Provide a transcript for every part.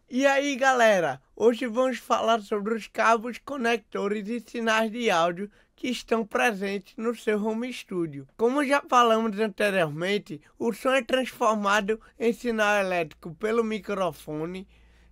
E aí, galera, hoje vamos falar sobre os cabos, conectores e sinais de áudio que estão presentes no seu home studio. Como já falamos anteriormente, o som é transformado em sinal elétrico pelo microfone,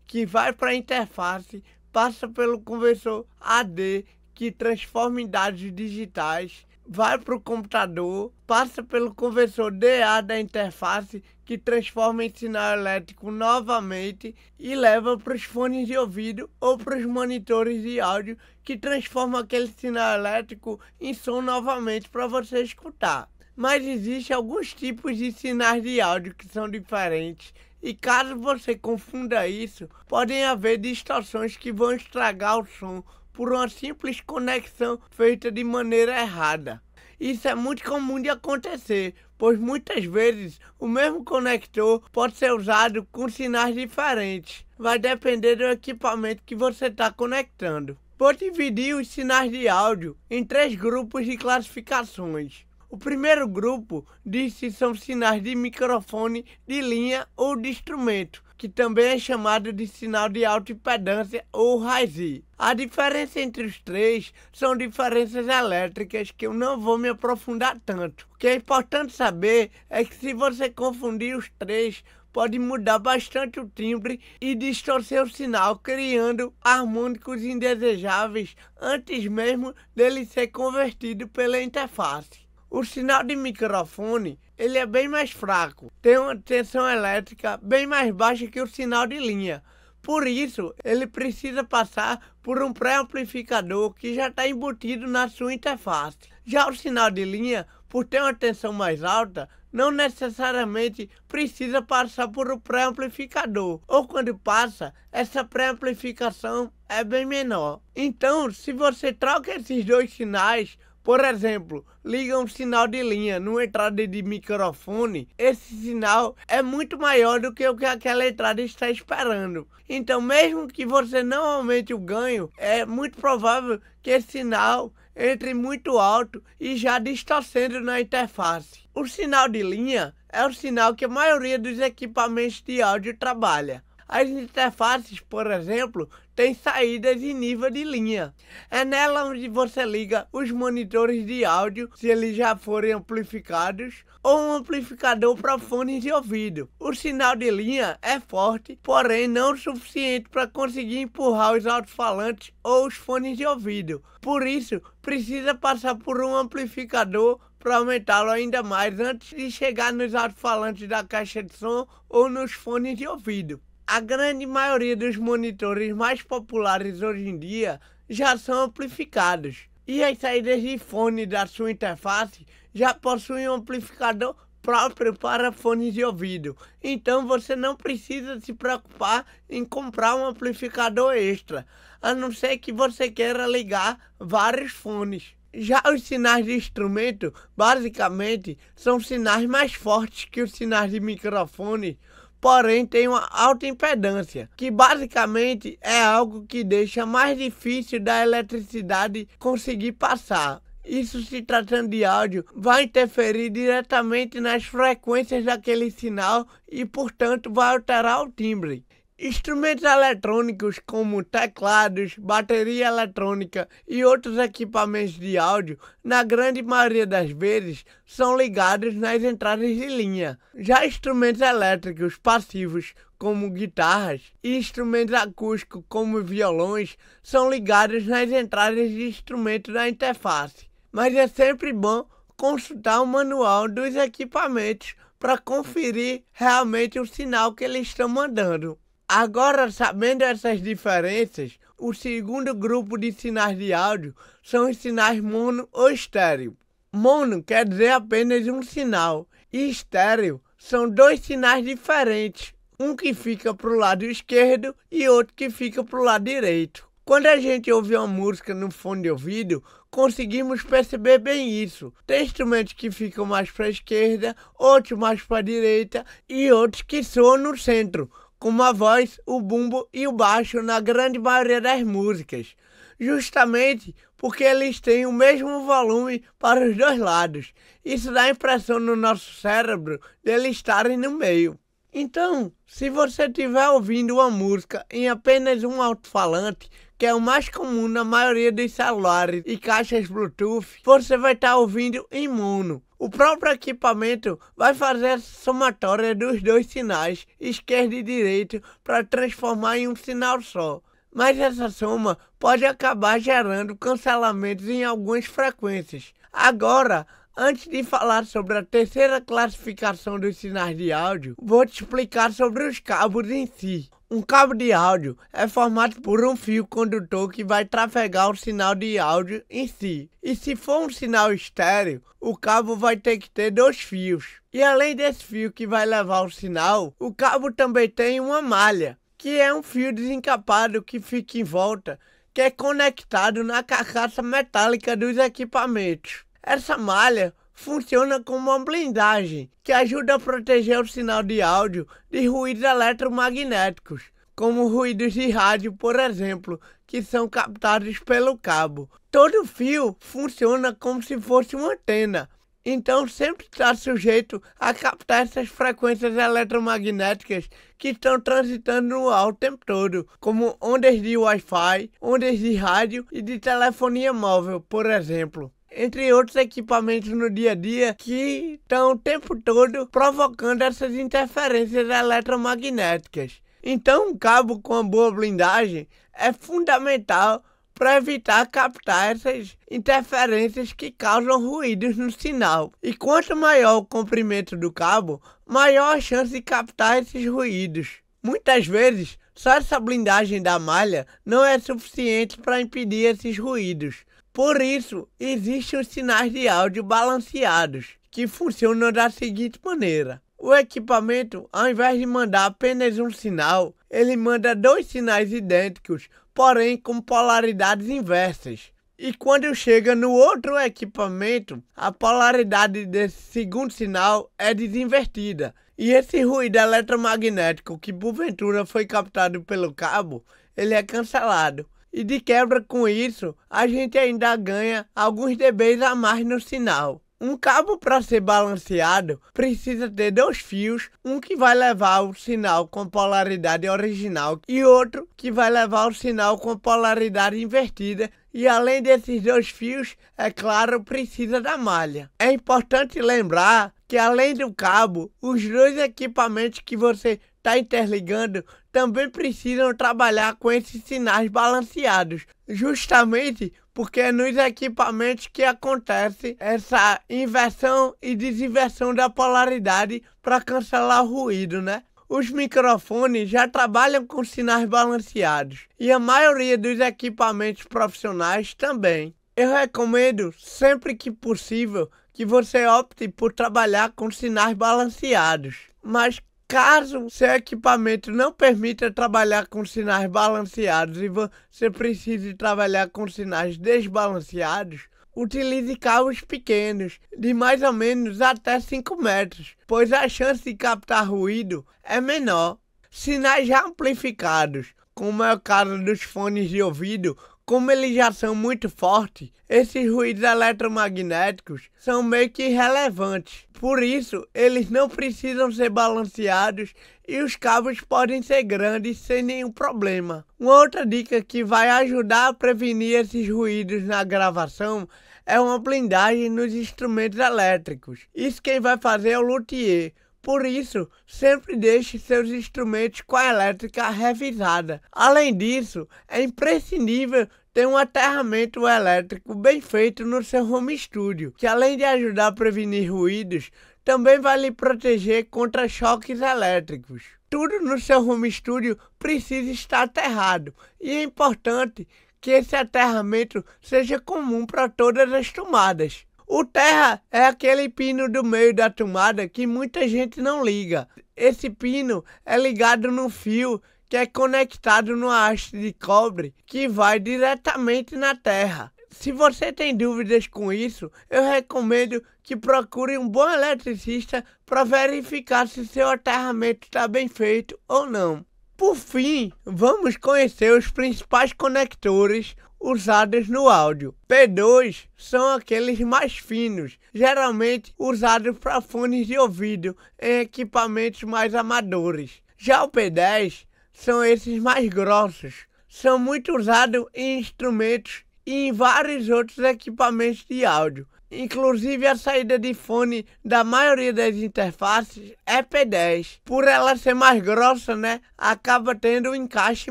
que vai para a interface, passa pelo conversor AD, que transforma em dados digitais, vai para o computador, passa pelo conversor DA da interface, que transforma em sinal elétrico novamente e leva para os fones de ouvido ou para os monitores de áudio, que transforma aquele sinal elétrico em som novamente para você escutar. Mas existem alguns tipos de sinais de áudio que são diferentes, e caso você confunda isso, podem haver distorções que vão estragar o som por uma simples conexão feita de maneira errada. Isso é muito comum de acontecer, pois muitas vezes o mesmo conector pode ser usado com sinais diferentes. Vai depender do equipamento que você está conectando. Vou dividir os sinais de áudio em 3 grupos de classificações. O primeiro grupo diz se são sinais de microfone, de linha ou de instrumento, que também é chamado de sinal de alta impedância ou RAISI. A diferença entre os três são diferenças elétricas que eu não vou me aprofundar tanto. O que é importante saber é que se você confundir os três, pode mudar bastante o timbre e distorcer o sinal, criando harmônicos indesejáveis antes mesmo dele ser convertido pela interface. O sinal de microfone, ele é bem mais fraco, tem uma tensão elétrica bem mais baixa que o sinal de linha. Por isso, ele precisa passar por um pré-amplificador que já está embutido na sua interface. Já o sinal de linha, por ter uma tensão mais alta, não necessariamente precisa passar por um pré-amplificador, ou quando passa, essa pré-amplificação é bem menor. Então, se você troca esses dois sinais, por exemplo, liga um sinal de linha numa entrada de microfone, esse sinal é muito maior do que o que aquela entrada está esperando. Então, mesmo que você não aumente o ganho, é muito provável que esse sinal entre muito alto e já distorcendo na interface. O sinal de linha é o sinal que a maioria dos equipamentos de áudio trabalha. As interfaces, por exemplo, têm saídas em nível de linha. É nela onde você liga os monitores de áudio, se eles já forem amplificados, ou um amplificador para fones de ouvido. O sinal de linha é forte, porém não o suficiente para conseguir empurrar os alto-falantes ou os fones de ouvido. Por isso, precisa passar por um amplificador para aumentá-lo ainda mais antes de chegar nos alto-falantes da caixa de som ou nos fones de ouvido. A grande maioria dos monitores mais populares hoje em dia já são amplificados, e as saídas de fone da sua interface já possuem um amplificador próprio para fones de ouvido. Então você não precisa se preocupar em comprar um amplificador extra, a não ser que você queira ligar vários fones. Já os sinais de instrumento, basicamente, são sinais mais fortes que os sinais de microfone, porém tem uma alta impedância, que basicamente é algo que deixa mais difícil da eletricidade conseguir passar. Isso, se tratando de áudio, vai interferir diretamente nas frequências daquele sinal e, portanto, vai alterar o timbre. Instrumentos eletrônicos como teclados, bateria eletrônica e outros equipamentos de áudio, na grande maioria das vezes, são ligados nas entradas de linha. Já instrumentos elétricos passivos, como guitarras, e instrumentos acústicos, como violões, são ligados nas entradas de instrumento da interface. Mas é sempre bom consultar o manual dos equipamentos para conferir realmente o sinal que eles estão mandando. Agora, sabendo essas diferenças, o segundo grupo de sinais de áudio são os sinais mono ou estéreo. Mono quer dizer apenas um sinal, e estéreo são dois sinais diferentes, um que fica para o lado esquerdo e outro que fica para o lado direito. Quando a gente ouve uma música no fone de ouvido, conseguimos perceber bem isso. Tem instrumentos que ficam mais para a esquerda, outros mais para a direita e outros que soam no centro, como a voz, o bumbo e o baixo na grande maioria das músicas, justamente porque eles têm o mesmo volume para os dois lados. Isso dá a impressão no nosso cérebro de eles estarem no meio. Então, se você estiver ouvindo uma música em apenas um alto-falante, que é o mais comum na maioria dos celulares e caixas Bluetooth, você vai estar ouvindo em mono. O próprio equipamento vai fazer essa somatória dos dois sinais, esquerdo e direito, para transformar em um sinal só. Mas essa soma pode acabar gerando cancelamentos em algumas frequências. Agora, antes de falar sobre a terceira classificação dos sinais de áudio, vou te explicar sobre os cabos em si. Um cabo de áudio é formado por um fio condutor que vai trafegar o sinal de áudio em si. E se for um sinal estéreo, o cabo vai ter que ter dois fios. E além desse fio que vai levar o sinal, o cabo também tem uma malha, que é um fio desencapado que fica em volta, que é conectado na carcaça metálica dos equipamentos. Essa malha funciona como uma blindagem que ajuda a proteger o sinal de áudio de ruídos eletromagnéticos, como ruídos de rádio, por exemplo, que são captados pelo cabo. Todo fio funciona como se fosse uma antena, então sempre está sujeito a captar essas frequências eletromagnéticas que estão transitando no ar o tempo todo, como ondas de Wi-Fi, ondas de rádio e de telefonia móvel, por exemplo, entre outros equipamentos no dia a dia que estão o tempo todo provocando essas interferências eletromagnéticas. Então, um cabo com uma boa blindagem é fundamental para evitar captar essas interferências que causam ruídos no sinal. E quanto maior o comprimento do cabo, maior a chance de captar esses ruídos. Muitas vezes, só essa blindagem da malha não é suficiente para impedir esses ruídos. Por isso, existem os sinais de áudio balanceados, que funcionam da seguinte maneira. O equipamento, ao invés de mandar apenas um sinal, ele manda dois sinais idênticos, porém com polaridades inversas. E quando chega no outro equipamento, a polaridade desse segundo sinal é desinvertida. E esse ruído eletromagnético que porventura foi captado pelo cabo, ele é cancelado. E de quebra com isso, a gente ainda ganha alguns dBs a mais no sinal. Um cabo para ser balanceado precisa ter dois fios, um que vai levar o sinal com polaridade original e outro que vai levar o sinal com polaridade invertida. E além desses dois fios, é claro, precisa da malha. É importante lembrar que além do cabo, os dois equipamentos que você está interligando também precisam trabalhar com esses sinais balanceados, justamente porque é nos equipamentos que acontece essa inversão e desinversão da polaridade para cancelar o ruído, né? Os microfones já trabalham com sinais balanceados e a maioria dos equipamentos profissionais também. Eu recomendo, sempre que possível, que você opte por trabalhar com sinais balanceados. Mas caso seu equipamento não permita trabalhar com sinais balanceados e você precise trabalhar com sinais desbalanceados, utilize cabos pequenos, de mais ou menos até 5 metros, pois a chance de captar ruído é menor. Sinais já amplificados, como é o caso dos fones de ouvido, como eles já são muito fortes, esses ruídos eletromagnéticos são meio que irrelevantes. Por isso, eles não precisam ser balanceados e os cabos podem ser grandes sem nenhum problema. Uma outra dica que vai ajudar a prevenir esses ruídos na gravação é uma blindagem nos instrumentos elétricos. Isso quem vai fazer é o luthier. Por isso, sempre deixe seus instrumentos com a elétrica revisada. Além disso, é imprescindível ter um aterramento elétrico bem feito no seu home studio, que além de ajudar a prevenir ruídos, também vai lhe proteger contra choques elétricos. Tudo no seu home studio precisa estar aterrado e é importante que esse aterramento seja comum para todas as tomadas. O terra é aquele pino do meio da tomada que muita gente não liga. Esse pino é ligado no fio que é conectado numa haste de cobre que vai diretamente na terra. Se você tem dúvidas com isso, eu recomendo que procure um bom eletricista para verificar se seu aterramento está bem feito ou não. Por fim, vamos conhecer os principais conectores, usados no áudio. P2 são aqueles mais finos, geralmente usados para fones de ouvido em equipamentos mais amadores. Já o P10 são esses mais grossos, são muito usados em instrumentos e em vários outros equipamentos de áudio. Inclusive a saída de fone da maioria das interfaces é P10. Por ela ser mais grossa, acaba tendo um encaixe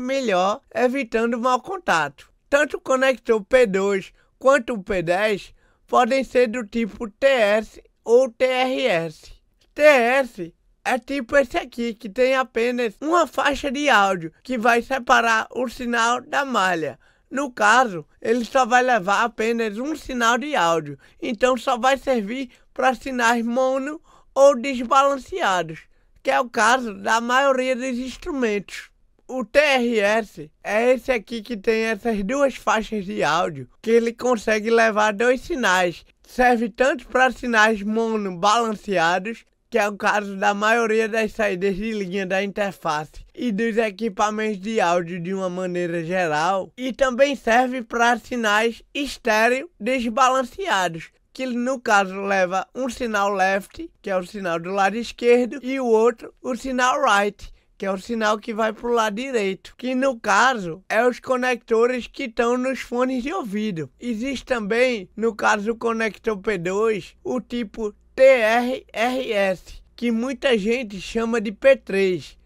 melhor, evitando mau contato. Tanto o conector P2 quanto o P10 podem ser do tipo TS ou TRS. TS é tipo esse aqui, que tem apenas uma faixa de áudio que vai separar o sinal da malha. No caso, ele só vai levar apenas um sinal de áudio, então só vai servir para sinais mono ou desbalanceados, que é o caso da maioria dos instrumentos. O TRS é esse aqui que tem essas duas faixas de áudio, que ele consegue levar dois sinais. Serve tanto para sinais mono balanceados, que é o caso da maioria das saídas de linha da interface e dos equipamentos de áudio de uma maneira geral, e também serve para sinais estéreo desbalanceados, que no caso leva um sinal left, que é o sinal do lado esquerdo, e o outro, o sinal right, que é o sinal que vai para o lado direito, que no caso é os conectores que estão nos fones de ouvido. Existe também, no caso do conector P2, o tipo TRRS, que muita gente chama de P3.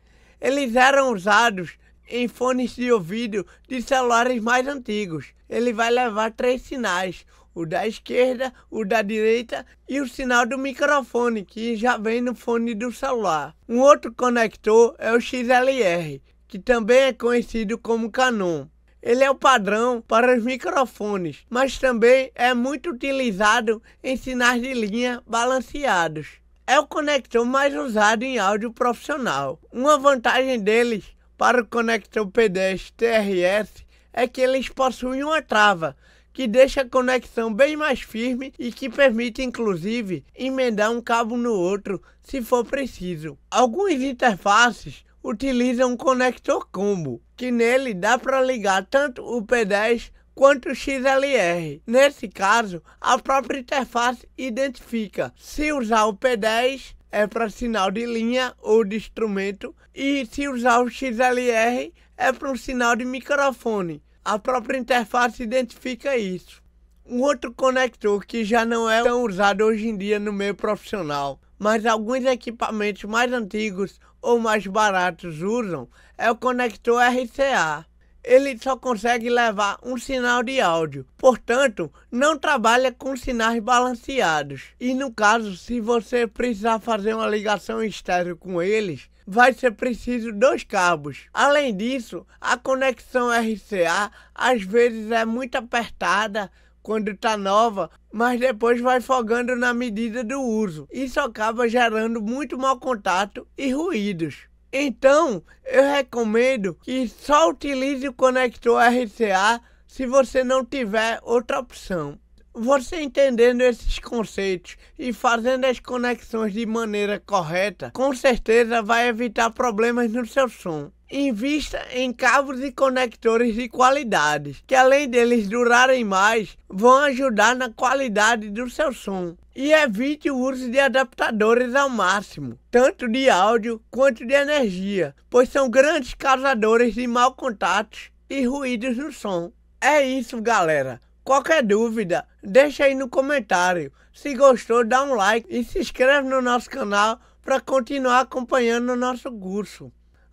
Eles eram usados em fones de ouvido de celulares mais antigos. Ele vai levar três sinais, o da esquerda, o da direita e o sinal do microfone, que já vem no fone do celular. Um outro conector é o XLR, que também é conhecido como Canon. Ele é o padrão para os microfones, mas também é muito utilizado em sinais de linha balanceados. É o conector mais usado em áudio profissional. Uma vantagem deles para o conector P10 TRS é que eles possuem uma trava, que deixa a conexão bem mais firme e que permite, inclusive, emendar um cabo no outro se for preciso. Algumas interfaces utilizam um conector combo, que nele dá para ligar tanto o P10 quanto o XLR. Nesse caso, a própria interface identifica se usar o P10 é para sinal de linha ou de instrumento, e se usar o XLR é para um sinal de microfone. A própria interface identifica isso. Um outro conector que já não é tão usado hoje em dia no meio profissional, mas alguns equipamentos mais antigos ou mais baratos usam, é o conector RCA. Ele só consegue levar um sinal de áudio, portanto, não trabalha com sinais balanceados. E no caso, se você precisar fazer uma ligação estéreo com eles, vai ser preciso dois cabos. Além disso, a conexão RCA às vezes é muito apertada quando está nova, mas depois vai folgando na medida do uso. Isso acaba gerando muito mau contato e ruídos. Então, eu recomendo que só utilize o conector RCA se você não tiver outra opção. Você entendendo esses conceitos e fazendo as conexões de maneira correta, com certeza vai evitar problemas no seu som. Invista em cabos e conectores de qualidade, que além deles durarem mais, vão ajudar na qualidade do seu som. E evite o uso de adaptadores ao máximo, tanto de áudio quanto de energia, pois são grandes causadores de mau contatos e ruídos no som. É isso, galera. Qualquer dúvida, deixa aí no comentário. Se gostou, dá um like e se inscreve no nosso canal para continuar acompanhando o nosso curso.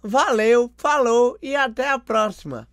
Valeu, falou e até a próxima!